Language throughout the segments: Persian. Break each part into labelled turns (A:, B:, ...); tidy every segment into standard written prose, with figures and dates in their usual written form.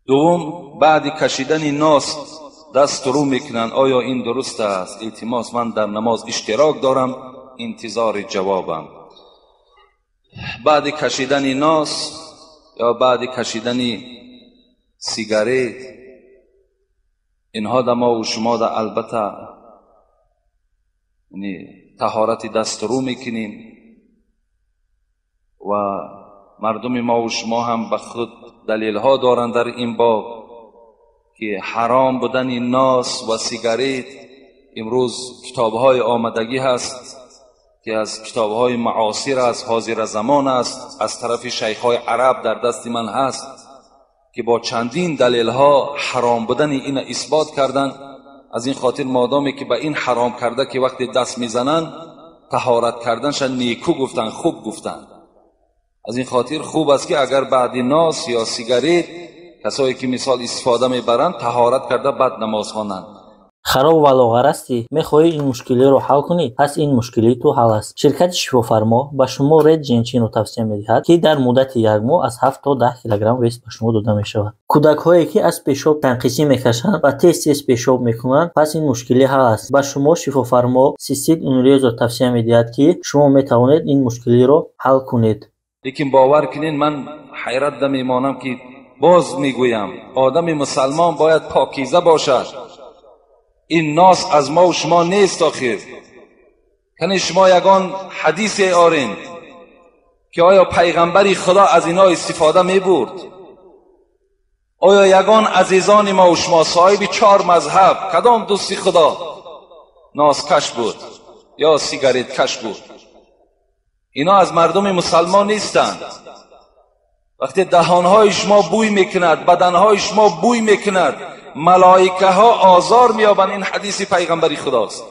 A: دوم، بعد کشیدن ناس دست رو میکنن. آیا این درست است؟ التماس، من در نماز اشتراک دارم، انتظار جوابم. بعد کشیدن ناس یا بعد کشیدن سیگارت، اینها در ما و شما در البته طهارت دست رو میکنیم و مردم ما و شما هم به خود دلیل ها دارند در این باب که حرام بودن ناس و سیگارت. امروز کتاب های آمدگی هست که از کتاب های معاصر است، حاضر زمان است، از طرف شیخ های عرب در دست من هست که با چندین دلیل ها حرام بودن این اثبات کردن. از این خاطر مادامی که به این حرام کرده که وقتی دست میزنن طهارت کردنش نیکو گفتن، خوب گفتن. از این خاطر خوب است که اگر بعد ناس یا سیگارت کسایی که مثال استفاده میبرند طهارت کرده بعد نماز خوانند.
B: خراب و لاغرستی میخواهی این مشکلی رو حل کنی؟ پس این مشکلی تو حل است. شرکت شفافرما به شما رد جنچین رو توصیه میدهد که در مدت یک ماه از 7 تا 10 کیلوگرم وزن به شما داده میشود. کودک هایی که از پیشاب تنقیصی میکشند و تیز پیشاب میکنند، پس این مشکلی حل است. به شما شفافرما سیستید اونریز رو توصیه میدهد که شما میتوانید این مشکلی رو حل کنید.
A: لیکن باور کنین من حیرت میمانم که باز میگویم آدم مسلمان باید پاکیزه باشد. این ناس از ما و شما نیست. آخر کنی شما یگان حدیث آرین که آیا پیغمبری خدا از اینا استفاده میبرد؟ آیا یگان عزیزان ما و شما صاحب 4 مذهب کدام دوستی خدا ناس کش بود یا سیگارت کش بود؟ اینا از مردم مسلمان نیستند. وقتی دهانهای شما بوی میکند، بدنهای شما بوی میکند، ملائکه ها آزار میابند. این حدیث پیغمبری خداست.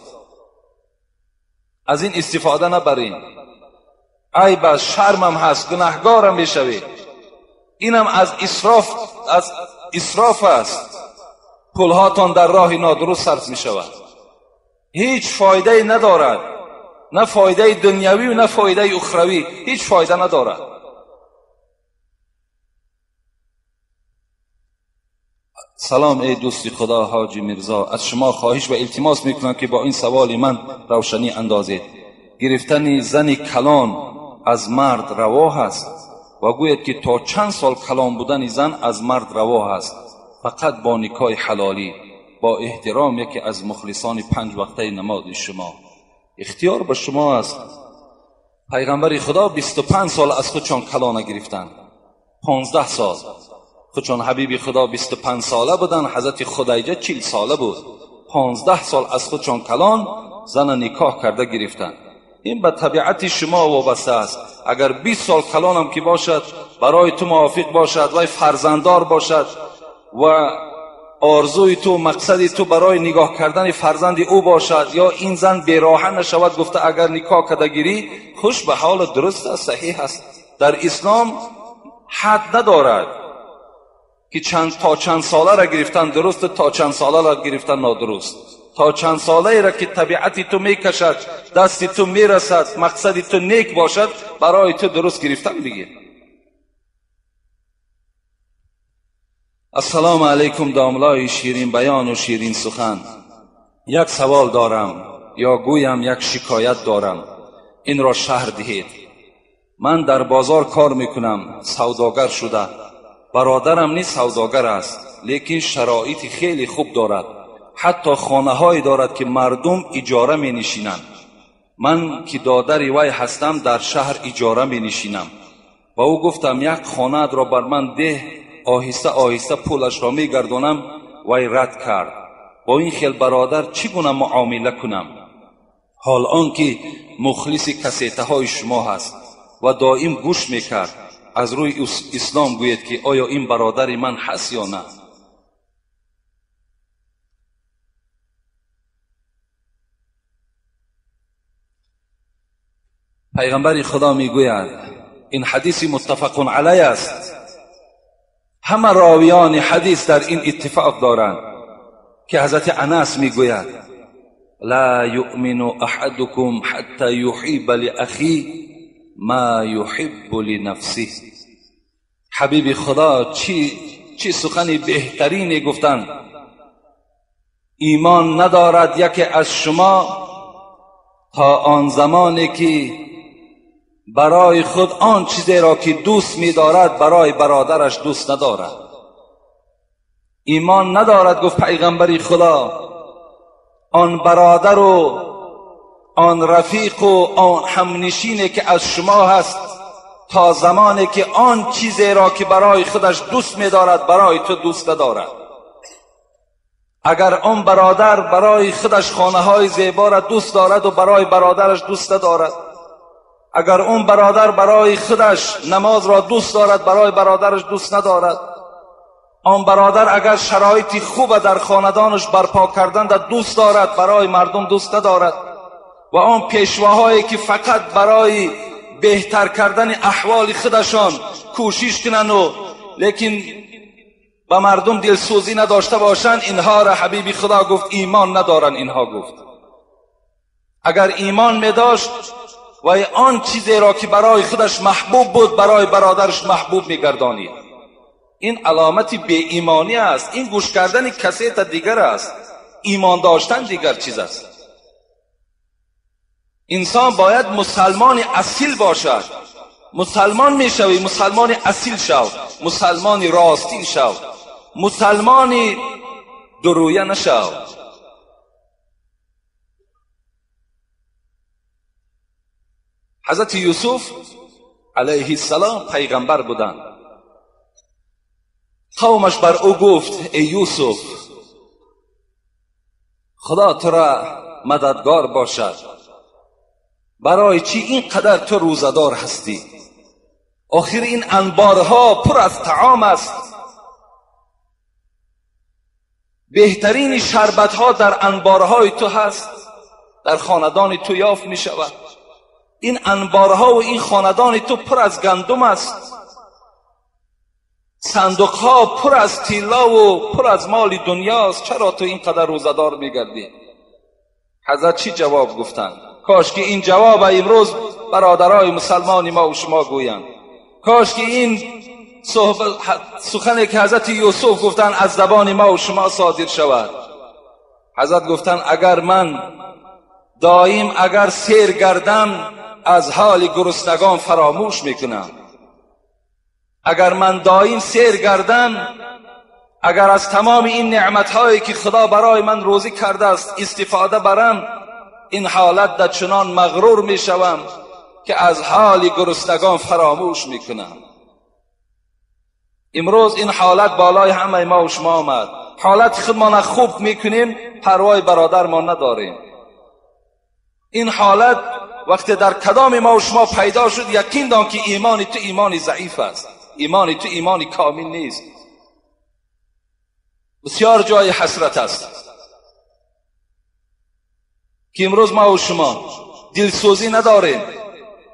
A: از این استفاده نبرین. ای بس شرمم هست، گناهگارم میشوید. اینم از اسراف است. پولهاتان در راه نادرست صرف میشود، هیچ فایده ندارد. نه فایده دنیوی و نه فایده اخروی، هیچ فایده ندارد. سلام ای دوستی خدا حاجی میرزا، از شما خواهش و التماس میکنم که با این سوال من روشنی اندازید. گرفتن زن کلان از مرد روا است و گوید که تا چند سال کلان بودن زن از مرد روا است، فقط با نکاح حلالی. با احترام یکی از مخلصان 5 وقته نماز شما. اختیار به شما است. پیغمبر خدا 25 سال از خودشان کلان گرفتن، 15 سال. خودشان حبیب خدا 25 ساله بودن، حضرت خدیجه 40 ساله بود. 15 سال از خودشان کلان زن نکاح کرده گرفتن. این به طبیعت شما وابسته است. اگر 20 سال کلان هم که باشد، برای تو موافق باشد و فرزنددار باشد و آرزوی تو، مقصد تو برای نگاه کردن فرزند او باشد، یا این زن بیراهه نشود، گفته اگر نکاح کرده گیری، خوش به حال، درست است، صحیح است. در اسلام حد ندارد که تا چند ساله را گرفتن درست، تا چند ساله را گرفتن نادرست. تا چند ساله را که طبیعت تو میکشد، دست تو میرسد، مقصد تو نیک باشد، برای تو درست گرفتن بگیر. السلام علیکم داملای شیرین بیان و شیرین سخن. یک سوال دارم، یا گویم یک شکایت دارم، این را شرح دهید. من در بازار کار میکنم، سوداگر شده. برادرم نیز سوداگر است، لیکن شرایط خیلی خوب دارد. حتی خانه هایی دارد که مردم اجاره می نشینند. من که دادر وی هستم، در شهر اجاره می نشینم. و او گفتم یک خانه را بر من ده، آهسته آهسته پولش را می گردانم. وی رد کرد. با این خیل برادر چگونه معامله کنم؟ حال آن که مخلص کسیته های شما هست و دائم گوش می کرد. از روی اسلام گوید که آیا این برادر من هست یا نه؟ پیغمبر خدا می گوید، این حدیث متفق علیه است، همه راویان حدیث در این اتفاق دارند که حضرت انس می گوید لا یؤمن احدکم حتی یحب لاخی ما یحب لنفسه. حبیب خدا چی چه سخنی بهترینی گفتند: ایمان ندارد یکی از شما تا آن زمانی که برای خود آن چیزی را که دوست می دارد برای برادرش دوست ندارد. ایمان ندارد، گفت پیغمبری خدا، آن برادر و آن رفیق و آن همنشینی که از شما هست تا زمانی که آن چیزی را که برای خودش دوست می دارد برای تو دوست ندارد. اگر آن برادر برای خودش خانه های زیبا را دوست دارد و برای برادرش دوست ندارد، اگر اون برادر برای خودش نماز را دوست دارد برای برادرش دوست ندارد، آن برادر اگر شرایطی خوب در خاندانش برپا کردن را دوست دارد برای مردم دوست ندارد، و آن پیشواهایی که فقط برای بهتر کردن احوال خودشان کوشش کنند و لیکن به مردم دلسوزی نداشته باشند، اینها را حبیب خدا گفت ایمان ندارن. اینها گفت اگر ایمان می داشت و آن چیزی را که برای خودش محبوب بود برای برادرش محبوب می گردانید. این علامت بی ایمانی است. این گوش کردن کسی تا دیگر است. ایمان داشتن دیگر چیز است. انسان باید مسلمان اصیل باشد. مسلمان می شوی، مسلمان اصیل شو، مسلمان راستین شو، مسلمان درویه نشو. حضرت یوسف علیه السلام پیغمبر بودند. قومش بر او گفت ای یوسف، خدا تو را مددگار باشد، برای چی اینقدر تو روزدار هستی؟ آخر این انبارها پر از طعام است، بهترین شربتها در انبارهای تو هست، در خاندان تو یافت می شود. این انبارها و این خاندان تو پر از گندم است، صندوقها پر از طلا و پر از مال دنیاست، چرا تو اینقدر روزدار میگردی؟ حضرت چی جواب گفتند؟ کاش که این جواب امروز برادرای مسلمانی ما و شما گویند. کاش که این سخنی که حضرت یوسف گفتند از زبان ما و شما صادر شود. حضرت گفتند اگر من دائم اگر سیر گردم از حال گرسنگان فراموش میکنم. اگر من دائم سیر گردم، اگر از تمام این نعمتهایی که خدا برای من روزی کرده است استفاده برم، این حالت در چنان مغرور می شوم که از حال گرسنگان فراموش می کنم. امروز این حالت بالای همه ما و شما آمد. حالت خودمان خوب می کنیم، پروای برادر ما نداریم. این حالت وقتی در کدام ما و شما پیدا شد، یقین دان که ایمان تو ایمان ضعیف است، ایمان تو ایمان کامل نیست. بسیار جای حسرت است که امروز ما و شما دلسوزی نداریم.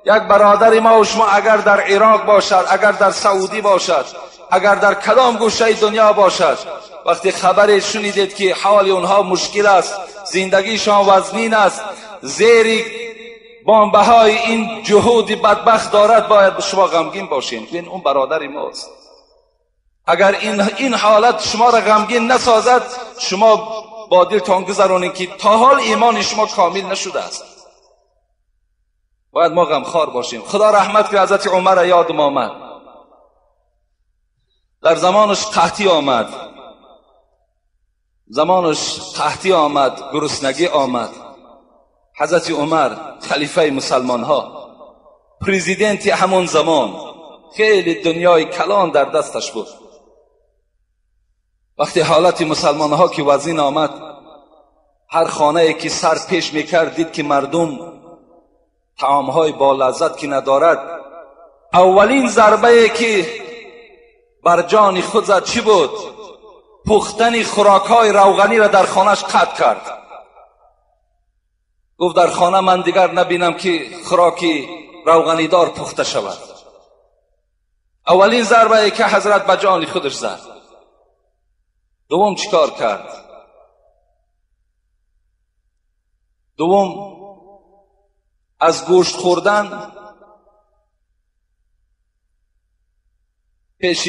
A: یک برادر ما و شما اگر در عراق باشد، اگر در سعودی باشد، اگر در کدام گوشه دنیا باشد، وقتی خبری شنیدید که حال اونها مشکل است، زندگیشان وزنین است، زیر بانبهای این جهود بدبخت دارد، باید شما غمگین باشین. این اون برادر ماست. اگر این حالت شما را غمگین نسازد، شما با دلتان گذرانید که تا حال ایمان شما کامل نشده است. باید ما غمخوار باشیم. خدا رحمت کنه حضرت عمر یادم آمد. در زمانش قحطی آمد، گرسنگی آمد. حضرت عمر خلیفه مسلمان ها، پریزیدنت همون زمان، خیلی دنیای کلان در دستش بود. وقتی حالت مسلمان ها که وزین آمد، هر خانه که سر پیش میکرد دید که مردم طعام های با لذت که ندارد، اولین ضربه که بر جان خود زد چی بود؟ پختن خوراک های روغنی را در خانهش قطع کرد. گفت در خانه من دیگر نبینم که خوراکی روغنی دار پخته شود. اولین ضربه که حضرت به جان خودش زد. دوم چیکار کرد؟ دوم از گوشت خوردن پیش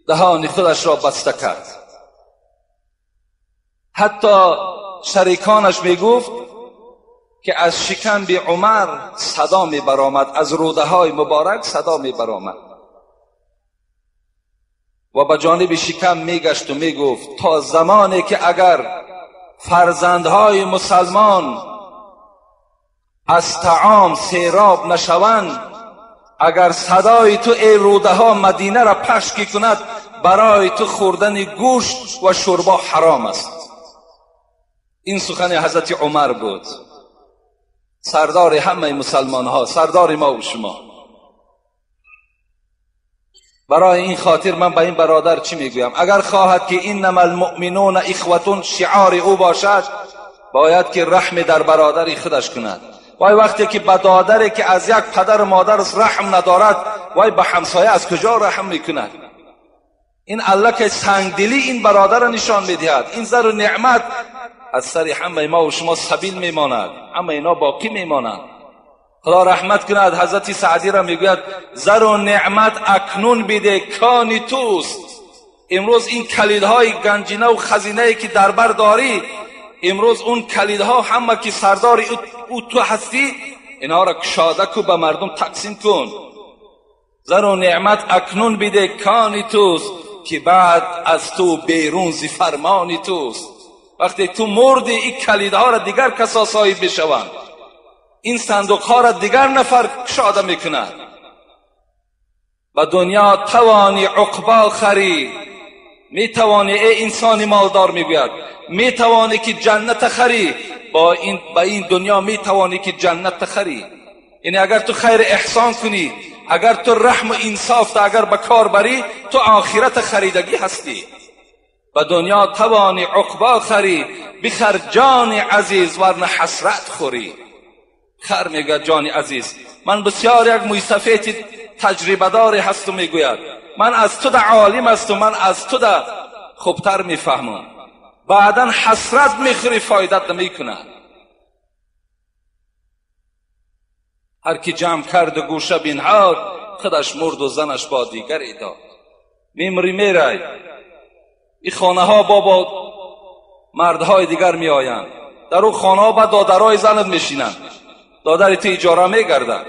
A: دهان خودش را بسته کرد. حتی شریکانش میگفت که از شکم عمر صدا می برآمد، از روده های مبارک صدا می برآمد و به جانب شکم میگشت و میگفت تا زمانی که اگر فرزندهای مسلمان از طعام سیراب نشوند، اگر صدای تو ای روده ها مدینه را پشت کند، برای تو خوردن گوشت و شوربا حرام است. این سخن حضرت عمر بود، سردار همه مسلمان ها، سردار ما و شما. برای این خاطر من به این برادر چی میگویم؟ اگر خواهد که اینما المؤمنون اخوة شعار او باشد، باید که رحم در برادری خودش کند. وای وقتی که به دادری که از یک پدر و مادر رحم ندارد، وای به همسایه از کجا رحم میکند؟ این الله که سنگدلی این برادر را نشان میدهد. این زر و نعمت از سر همه ما و شما سبیل میماند، همه اینا باقی میماند. خدا رحمت کند. حضرت سعدی را میگوید زر و نعمت اکنون بده کانی توست. امروز این کلیدهای گنجینه و خزینه که در بر داری، امروز اون کلیدها همه که سردار او تو هستی، اینا را کشاده کو به مردم تقسیم کن. زر و نعمت اکنون بده کانی توست که بعد از تو بیرون زی فرمانی توست. وقتی تو مردی این کلیدها را دیگر کسا صاحب بشوند، این صندوقها را دیگر نفر کشاده میکند. و دنیا توانی عقبا خری، میتوانی ای انسان مالدار میگوید میتوانی که جنت خری، با این دنیا میتوانی که جنت خری. یعنی اگر تو خیر احسان کنی، اگر تو رحم و انصاف اگر به کار بری، تو آخرت خریدگی هستی. و دنیا توانی عقبا خری، بخر جان عزیز ورنه حسرت خوری. خر میگه جان عزیز. من بسیار یک موسفیت تجربه داری هست و میگوید من از تو در عالم است و من از تو در خوبتر میفهمم. بعدا حسرت میخوری، فایدت نمیکنه. هر کی جمع کرد و گوشه بنهاد، خودش مرد و زنش با دیگری داد. میمری میرای. این خانه ها بابا مردهای دیگر می آیند، در اون خانه ها با دادرای زنت میشینند، دادری تو اجاره میگردن.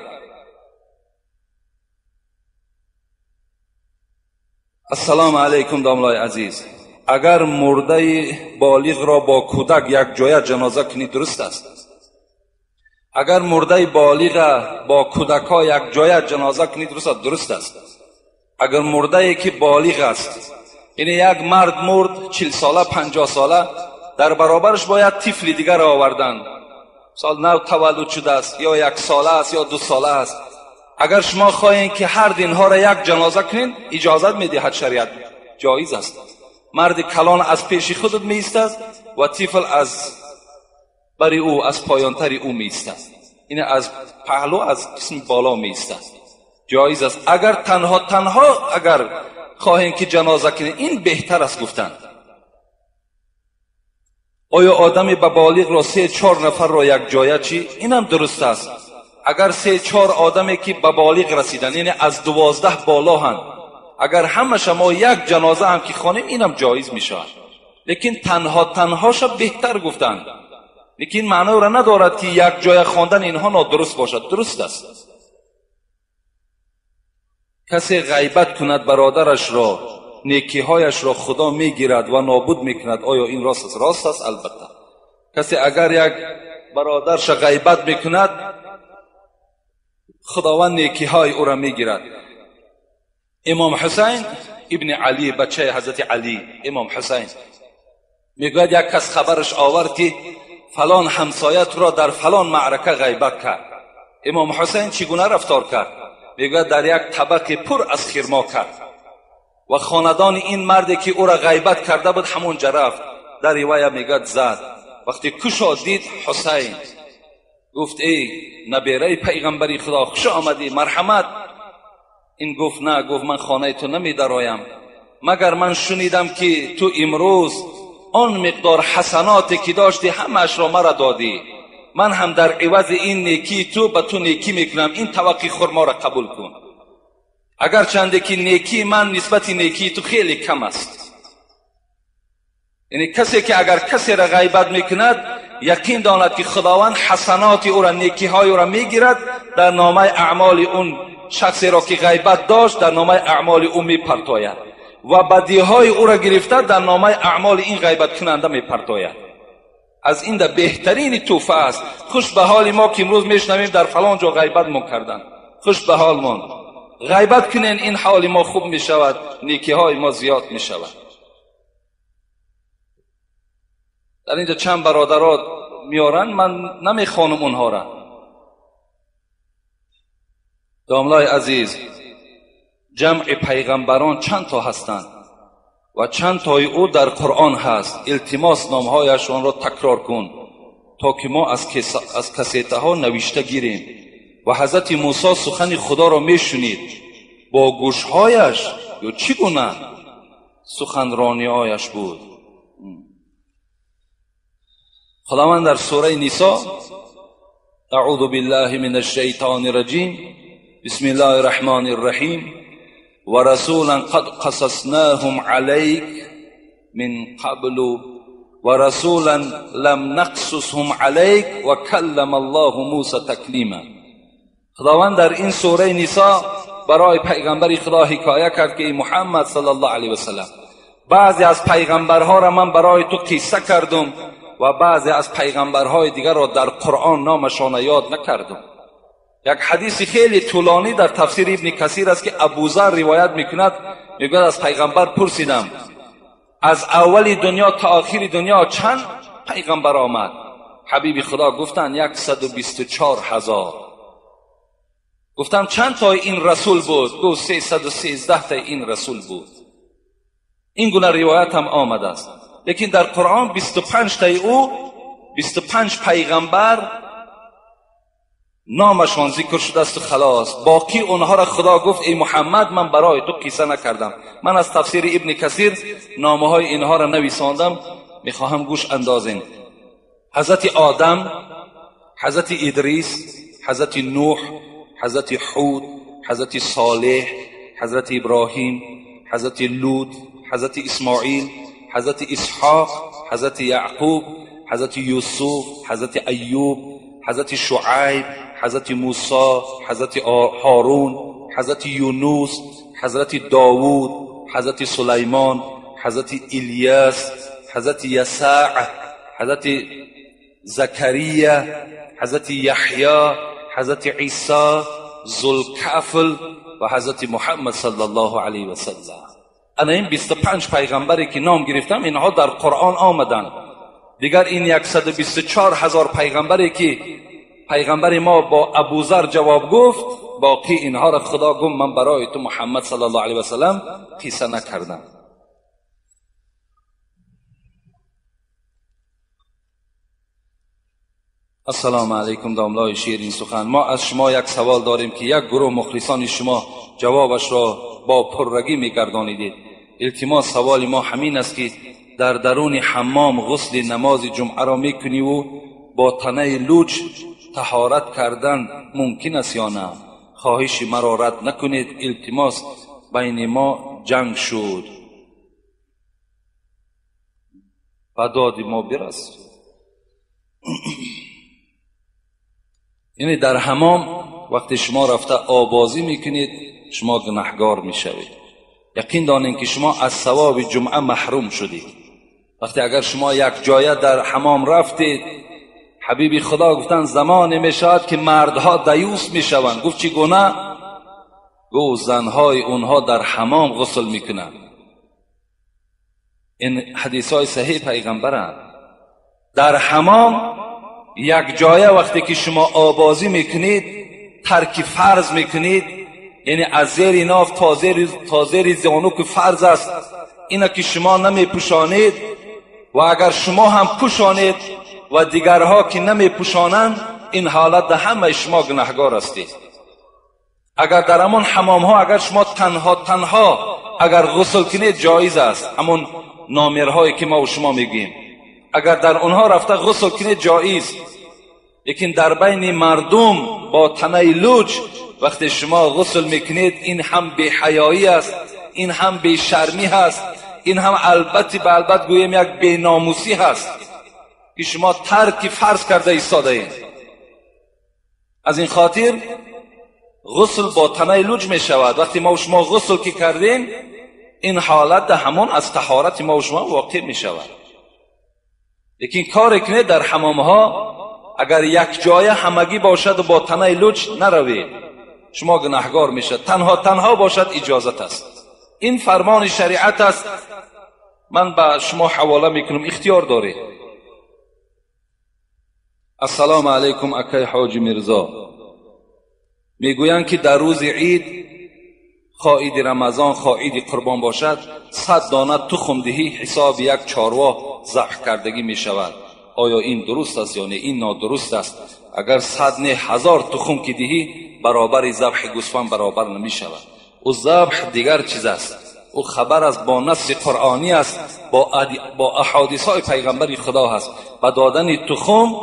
A: السلام علیکم داملای عزیز. اگر مرده بالغ را با کودک یک جای جنازه کنی درست است؟ اگر مرده بالغ با کودک ها یک جای جنازه کنی درست است؟ اگر مرده که بالغ است، یعنی یک مرد مرد 40 ساله 50 ساله، در برابرش باید طفل دیگر آوردن، سال نو تولد شده است یا 1 ساله است یا 2 ساله است. اگر شما خواهید که هر دینها را یک جنازه کنین، اجازت میدهد شریعت، جایز است. مرد کلان از پیش خودت می ایستد و طفل از بری او، از پایانتری او می ایستد، این از پهلو از قسم بالا می ایستد، جایز است. اگر تنها اگر خواهید که جنازه کنین، این بهتر است گفتن. آیا آدمی به بالغ را 3-4 نفر را یک جایه چی؟ اینم درست است. اگر 3-4 آدمی که به بالغ رسیدن، یعنی از 12 بالا هستند، اگر همه شما یک جنازه هم که خوانیم، اینم جایز می شود. لیکن تنهاش بهتر گفتن. لیکن معنی را ندارد که یک جای خواندن اینها نادرست باشد. درست است. کسی غیبت کند برادرش را، نیکیهایش را خدا میگیرد و نابود میکند. آیا این راست است؟ راست است البته. کسی اگر یک برادرش غیبت میکند، خداوند نیکیهای او را میگیرد. امام حسین ابن علی، بچه حضرت علی، امام حسین میگوید یک کس خبرش آورد که فلان همسایت را در فلان معرکه غیبت کرد. امام حسین چگونه رفتار کرد؟ میگوید در یک طبق پر از خرما کرد و خاندان این مردی که او را غیبت کرده بود همونجا رفت، در روایه میگوید زد. وقتی کشا دید حسین، گفت ای نبیره پیغمبری خدا، خوش آمدی، مرحمت. این گفت نه، گفت من خانه تو نمی درایم مگر من شنیدم که تو امروز آن مقدار حسناتی که داشتی همش را مرا دادی، من هم در عوض این نیکی تو به تو نیکی میکنم، این طبق خرما را قبول کن. اگر چنده که نیکی من نسبت نیکی تو خیلی کم است. یعنی کسی که اگر کسی را غیبت میکند یقین داند که خداوند حسنات او را، نیکی های او را میگیرد، در نامه اعمال اون شخصی را که غیبت داشت در نامه اعمال او میپرتاید و بدی های او را گرفته در نامه اعمال این غیبت کننده میپرتاید. از این در بهترین توفه است. خوش به حال ما که امروز میشنویم در فلان جا غیبت ما کردن، خوش به حال ما. غیبت کنین این حال ما خوب می شود، نیکی های ما زیاد می شود. در اینجا چند برادرات میارن، من نمیخوانم اونها را. داملای عزیز، جمع پیغمبران چند تا هستند و چند تای او در قرآن هست. التماس نامهایشان را تکرار کن تا که ما از کسیته ها نوشته گیریم. و حضرت موسی سخن خدا را میشنید با گوشهایش یا چگونه سخنرانی‌هایش بود. خداوند در سوره نساء اعوذ بالله من الشیطان الرجیم بسم الله الرحمن الرحیم و رسولا قد قصصناهم علیک من قبل و رسولا لم نقصصهم علیک و کلم الله موسی تکلیما. خداوند در این سوره نساء برای پیغمبر خدا حکایه کرد که محمد صلی الله علیه و سلم، بعضی از پیغمبرها را من برای تو قصه کردم و بعضی از پیغمبرهای دیگر را در قرآن نامشان یاد نکردم. یک حدیث خیلی طولانی در تفسیر ابن کثیر است که ابوذر روایت میکند، میگوید از پیغمبر پرسیدم از اول دنیا تا آخر دنیا چند پیغمبر آمد؟ حبیب خدا گفتند 124,000. گفتم چند تا این رسول بود؟ گفت 313 تا این رسول بود. این گونه روایت هم آمد است. لیکن در قرآن 25 تا او 25 پیغمبر نامشان ذکر شده است و خلاص. باقی اونها را خدا گفت ای محمد من برای تو قصه نکردم. من از تفسیر ابن کثیر نامه های اینها را نویساندم، میخواهم گوش اندازین. حضرت آدم، حضرت ادریس، حضرت نوح، حضرت حود، حضرت صالح، حضرت ابراهیم، حضرت لوط، حضرت اسماعیل، حضرت اسحاق، حضرت یعقوب، حضرت یوسف، حضرت ایوب، حضرت شعیب، حضرت موسی، حضرت هارون، حضرت یونس، حضرت داوود، حضرت سلیمان، حضرت الیاس، حضرت یسع، حضرت زکریا، حضرت یحیی، حضرت عیسی، ذوالکفل و حضرت محمد صلی الله علیه و سلم. انا این 25 پیغمبری که نام گرفتم اینها در قرآن آمدن. دیگر این 124,000 پیغمبری که پیغمبر ما با ابوذر جواب گفت، باقی اینها را خدا گفت من برای تو محمد صلی الله علیه و سلم قصه نکردم. السلام علیکم داملای شیرین سخن. ما از شما یک سوال داریم که یک گروه مخلصان شما جوابش را با پررگی میگردانیدید. التماس سوال ما همین است که در درون حمام غسل نماز جمعه را میکنی و با تنه لوچ طهارت کردن ممکن است یا نه؟ خواهش مرا رد نکنید. التماس بین ما جنگ شد و داد ما برس. یعنی در حمام وقتی شما رفته آبازی میکنید شما گناهگار میشوید. یقین دانید که شما از ثواب جمعه محروم شدید. وقتی اگر شما یک جایه در حمام رفتید، حبیب خدا گفتن زمان میشود که مردها دیوس میشوند. گفت چی گونه؟ گفت زنهای اونها در حمام غسل میکنند. این حدیث های صحیح پیغمبرند. در حمام یک جایه وقتی که شما آبازی میکنید ترک فرض میکنید، یعنی از زیر ناف تا زیر زانو که فرض است اینا که شما نمیپوشانید و اگر شما هم پوشانید و دیگرها که نمیپوشانند، این حالت در همه شما گناهگار هستید. اگر در همون حمام ها اگر شما تنها اگر غسل کنید جایز است، همون نامرهایی که ما و شما میگیم، اگر در اونها رفته غسل کنید جایز. لیکن در بین مردم با تنه لوچ وقتی شما غسل میکنید، این هم بی حیایی است، این هم بی شرمی هست، این هم البته به البته گویم یک بی ناموسی هست که شما ترک فرض کرده ایستاده اید. از این خاطر غسل با تنه لوچ می شود. وقتی ما و شما غسل که کردیم، این حالت همون از طهارت ما و شما واقع می شود. لیکن کاری که در حمام ها اگر یک جای همگی باشد و با تنه لوچ نروید، شما گناهگار میشد. تنها باشد اجازت است. این فرمان شریعت است. من به شما حواله میکنم، اختیار دارید. السلام علیکم اکای حاجی میرزا، میگویند که در روز عید، خواه عید رمضان خواه عید قربان باشد، 100 دانه تخم دهی حساب یک چاروا ذبح کردگی می شود. آیا این درست است یا نه؟ این نادرست است. اگر 100 نه 1000 تخم که دهی برابر ذبح گوسفند برابر نمی شود. او ذبح دیگر چیز است. او خبر است با نص قرآنی است، با احادیث های پیغمبر خدا هست. با دادن تخم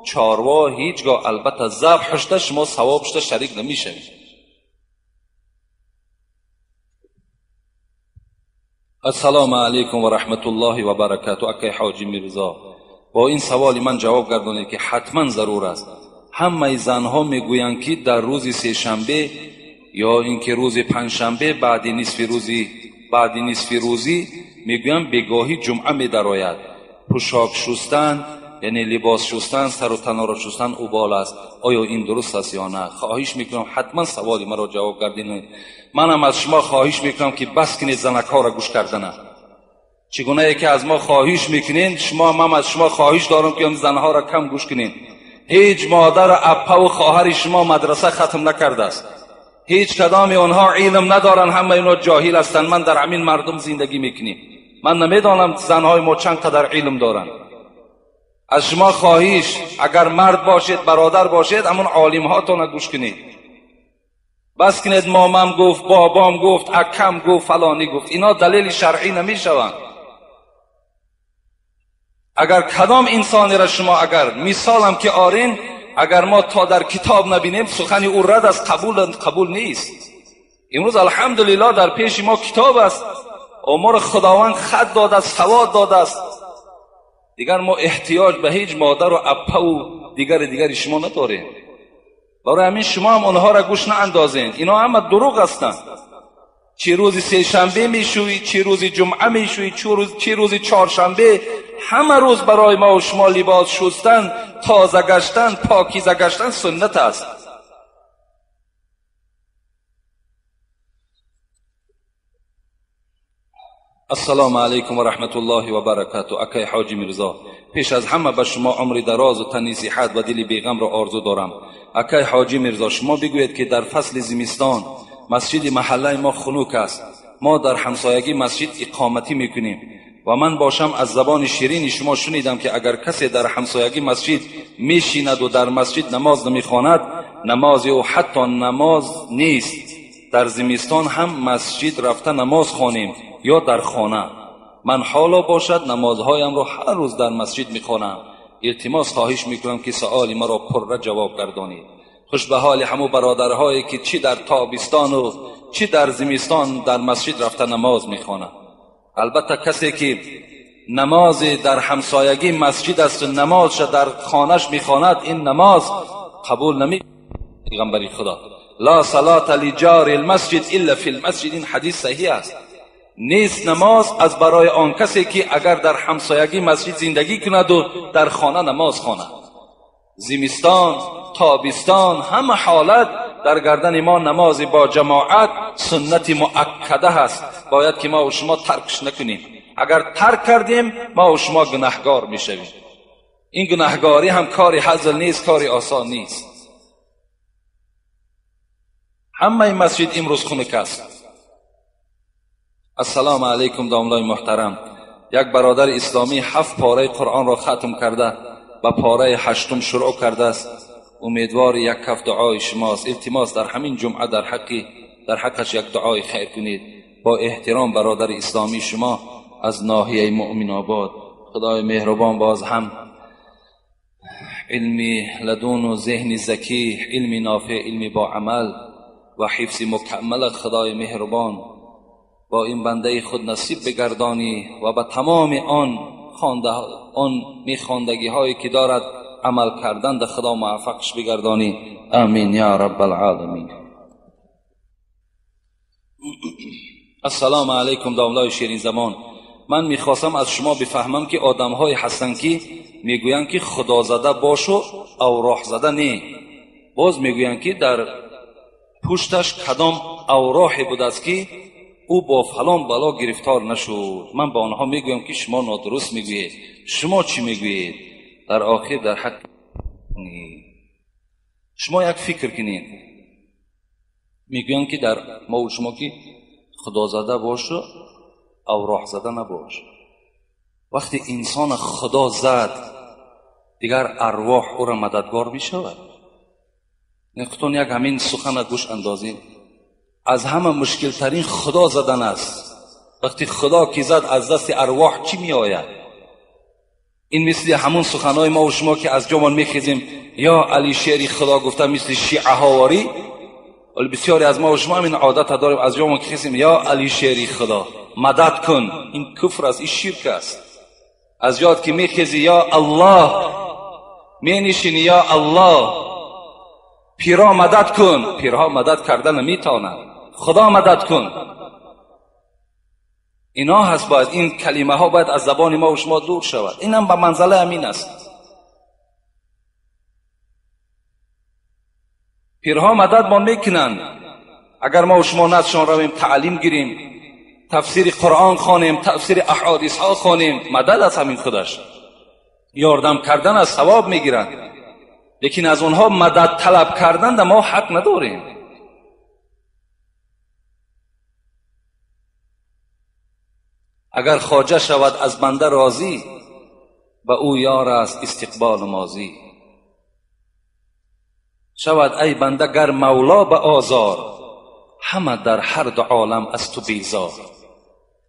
A: چاروا هیچگاه البته ذبح شده شما ثواب شده شریک نمی شوید. السلام علیکم و رحمت الله و برکاته. اکای حاجی میرزا، با این سوال من جواب گردانید که حتما ضرور است. همه زنها میگویند که در روز سه شنبه یا اینکه روز پنجشنبه بعد نصف روزی میگویند بگاهی جمعه میدراید. پوشاک شستن یعنی لباس شستن، سر و تن را شستن اوبال است. آیا این درست است یا نه؟ خواهش میکنم حتما سوال مرا جواب گردید. منم از شما خواهش میکنم که بس کنید زنک ها را گوش کردن. چگونه ای که از ما خواهش میکنین، من از شما خواهش دارم که اون زنها را کم گوش کنین. هیچ مادر اپا و خواهر شما مدرسه ختم نکرده است. هیچ کدام اونها علم ندارن، همه اینا جاهل هستند. من در همین مردم زندگی میکنیم. من نمیدانم زنهای ما چند قدر علم دارن. از شما خواهش، اگر مرد باشید برادر باشید، همون عالم هاتون گوش کنید. بس کنید مامم گفت، بابام گفت، اکم گفت، فلانی گفت. اینا دلیل شرعی نمی شوند. اگر کدام انسانی را شما اگر مثالم که آرین، اگر ما تا در کتاب نبینیم سخن او رد است، قبول نیست. امروز الحمدلله در پیش ما کتاب است، امور خداوند خط داده است، سواد داده است. دیگر ما احتیاج به هیچ مادر و اپا و دیگر شما نداریم. برای همین شما هم اونها را گوش ناندازین. اینا همه دروغ هستند. چه روز سه شنبه میشوی، چه روز جمعه میشوی، چه روز چهارشنبه، همه روز برای ما و شما لباس شستن، تازه گشتن، پاکیزه گشتن سنت است. السلام علیکم و رحمت الله و برکاته. اکای حاجی میرزا، پیش از همه به شما عمر دراز و تنی صحت و دل بیغم را آرزو دارم. اکای حاجی میرزا، شما بگویید که در فصل زمستان مسجد محله ما خنک است. ما در همسایگی مسجد اقامتی میکنیم و من باشم از زبان شیرین شما شنیدم که اگر کسی در همسایگی مسجد میشیند و در مسجد نماز نمیخواند، نماز او حتی نماز نیست. در زمستان هم مسجد رفته نماز خوانیم یا در خانه. من حالا باشد نمازهایم را هر روز در مسجد میخوانم. التماس خواهش میکنم که سؤال مرا پر جواب گردانید. خوش به حال همو برادرهایی که چی در تابستان و چی در زمستان در مسجد رفته نماز میخوانند. البته کسی که نماز در همسایگی مسجد است و نمازش در خانهش میخواند، این نماز قبول نمی. پیغمبر خدا لا صلاة لجار المسجد الا فی المسجد، این حدیث صحیح است. نیست نماز از برای آن کسی که اگر در همسایگی مسجد زندگی کند و در خانه نماز خواند. زمستان، تابستان، همه حالت در گردن ما نماز با جماعت سنت مؤکده هست. باید که ما و شما ترکش نکنیم. اگر ترک کردیم ما و شما گناهگار میشویم. این گناهگاری هم کاری هزل نیست، کاری آسان نیست. همه این مسجد امروز خنک است. السلام علیکم داملای محترم. یک برادر اسلامی 7 پاره قرآن را ختم کرده، به پاره 8م شروع کرده است. امیدوار یک کف دعای شماست. التماس در همین جمعه در حقش یک دعای خیر کنید. با احترام برادر اسلامی شما از ناحیه مؤمن آباد. خدای مهربان باز هم علمی لدون و ذهن ذکی، علم نافع، علم با عمل و حفظ مکمل خدای مهربان با این بنده خود نصیب بگردانی و به تمام آن میخواندگی هایی که دارد عمل کردن در خدا موفقش بگردانی. آمین یا رب العالمین. السلام علیکم داملای شیرین زمان. من میخواستم از شما بفهمم که آدم های هستن که میگوین که خدا زده باشو او راه زده نه، باز میگوین که در پشتش کدام اوراحی بود است که او با فلان بلا گرفتار نشد. من با آنها میگویم که شما نادرست میگویید. شما چی میگویید؟ در آخر در حق شما یک فکر کنید. میگوین که در ما و شما که خدا زده باشه او راه زده نباش. وقتی انسان خدا زد دیگر ارواح او را مددگار بشود. نقطون یک همین سخن گوش اندازید. از همه مشکل ترین خدا زدن است. وقتی خدا کی زد از دست ارواح چی می آید؟ این مثل همون سخنهای ما و شما که از جامان میخیزیم یا علی شعری خدا گفته مثل شیعه هاواری. ولی بسیاری از ما و شما این عادت داریم از جامان که خیزیم یا علی شعری خدا مدد کن. این کفر است، این شرک است. از یاد که میخیزی یا الله مینشینی یا الله پیرها مدد کن. پیرها مدد کردن نمیتونند. خدا مدد کن. اینا هست باید این کلمه ها باید از زبان ما و شما دور شود. اینم به منزله امین است. پیرها مدد ما میکنند. اگر ما و شما نزدشان رویم تعلیم گیریم، تفسیر قرآن خوانیم، تفسیر احادیث ها خوانیم، مدد از همین خودش یاردم کردن از ثواب میگیرند. لیکن از اونها مدد طلب کردن ما حق نداریم. اگر خواجه شود از بنده راضی، به او یار است استقبال ماضی. شود ای بنده گر مولا به آزار، همه در هر دو عالم از تو بیزار.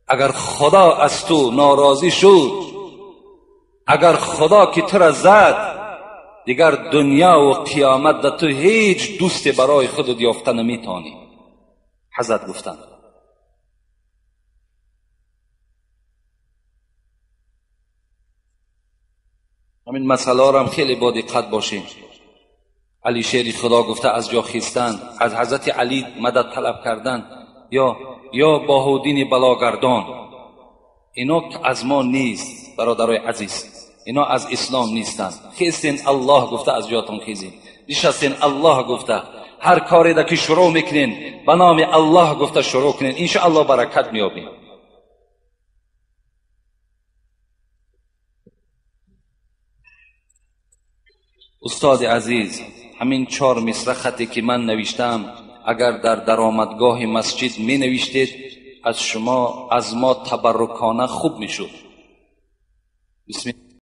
A: اگر خدا از تو ناراضی شد، اگر خدا که تو را زد، دیگر دنیا و قیامت در تو هیچ دوست برای خودت یافته نمیتانی. حضرت گفتند. همین مسئله را هم خیلی با دقت باشیم. علی شعری خدا گفته از جا خیستن، از حضرت علی مدد طلب کردن یا باهودین بلاگردان، اینا از ما نیست برادرای عزیز. اینا از اسلام نیستند. خیستین الله گفته از جاتون خیزین. نشستین الله گفته. هر کاری را که شروع میکنین به نام الله گفته شروع کنین، انشاءالله برکت میابین. استاد عزیز، همین 4 مصرع خطی که من نوشتم اگر در درآمدگاه مسجد می نوشتید از ما تبرکانه خوب میشد. بسم الله.